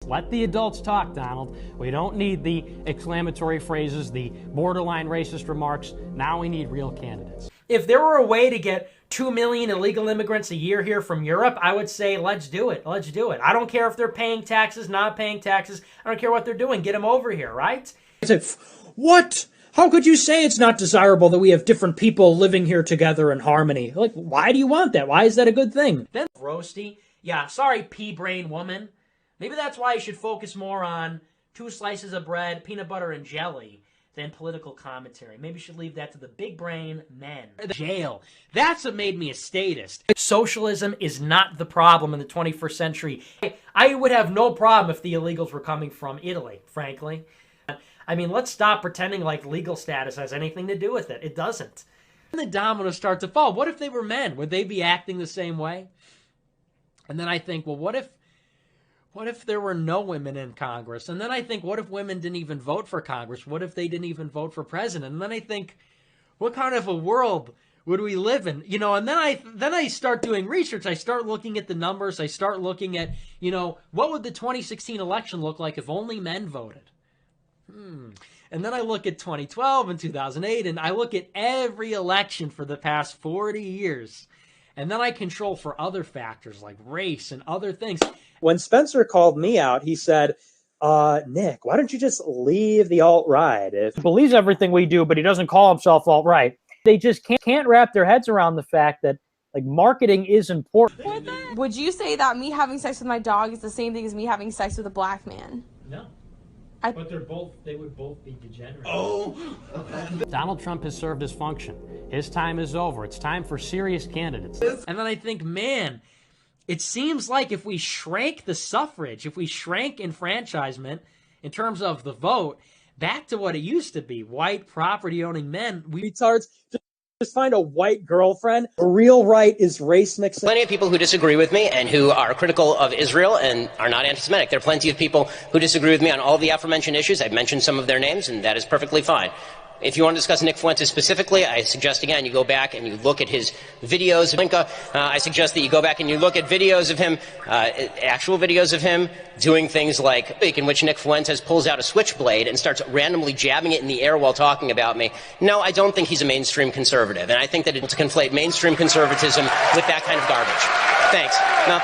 Let the adults talk, Donald. We don't need the exclamatory phrases, the borderline racist remarks. Now we need real candidates. If there were a way to get 2 million illegal immigrants a year here from Europe, I would say, let's do it. Let's do it. I don't care if they're paying taxes, not paying taxes. I don't care what they're doing. Get them over here, right? What? How could you say it's not desirable that we have different people living here together in harmony? Like, why do you want that? Why is that a good thing? Then roasty. Yeah, sorry, pea-brain woman. Maybe that's why you should focus more on 2 slices of bread, peanut butter, and jelly than political commentary. Maybe you should leave that to the big brain men. Jail. That's what made me a statist. Socialism is not the problem in the 21st century. I would have no problem if the illegals were coming from Italy, frankly. I mean, let's stop pretending like legal status has anything to do with it. It doesn't. And the dominoes start to fall. What if they were men? Would they be acting the same way? And then I think, well, what if there were no women in Congress? And then I think, what if women didn't even vote for Congress? What if they didn't even vote for president? And then I think, what kind of a world would we live in? You know, and then I start doing research. I start looking at the numbers. I start looking at, you know, what would the 2016 election look like if only men voted? And then I look at 2012 and 2008, and I look at every election for the past 40 years. And then I control for other factors like race and other things. When Spencer called me out, he said, Nick, why don't you just leave the alt-right? He believes everything we do, but he doesn't call himself alt-right. They just can't wrap their heads around the fact that, like, marketing is important. Would you say that me having sex with my dog is the same thing as me having sex with a black man? No. But they would both be degenerate. Oh! Donald Trump has served his function. His time is over. It's time for serious candidates. And then I think, man, it seems like if we shrank the suffrage, if we shrank enfranchisement in terms of the vote, back to what it used to be, white property-owning men, retards. Just find a white girlfriend. The real right is race mixing. Plenty of people who disagree with me and who are critical of Israel and are not anti-Semitic. There are plenty of people who disagree with me on all the aforementioned issues. I've mentioned some of their names, and that is perfectly fine. If you want to discuss Nick Fuentes specifically, I suggest, again, you go back and you look at his videos. I suggest that you go back and you look at videos of him, actual videos of him doing things like in which Nick Fuentes pulls out a switchblade and starts randomly jabbing it in the air while talking about me. No, I don't think he's a mainstream conservative, and I think that it's to conflate mainstream conservatism with that kind of garbage. Thanks. Now,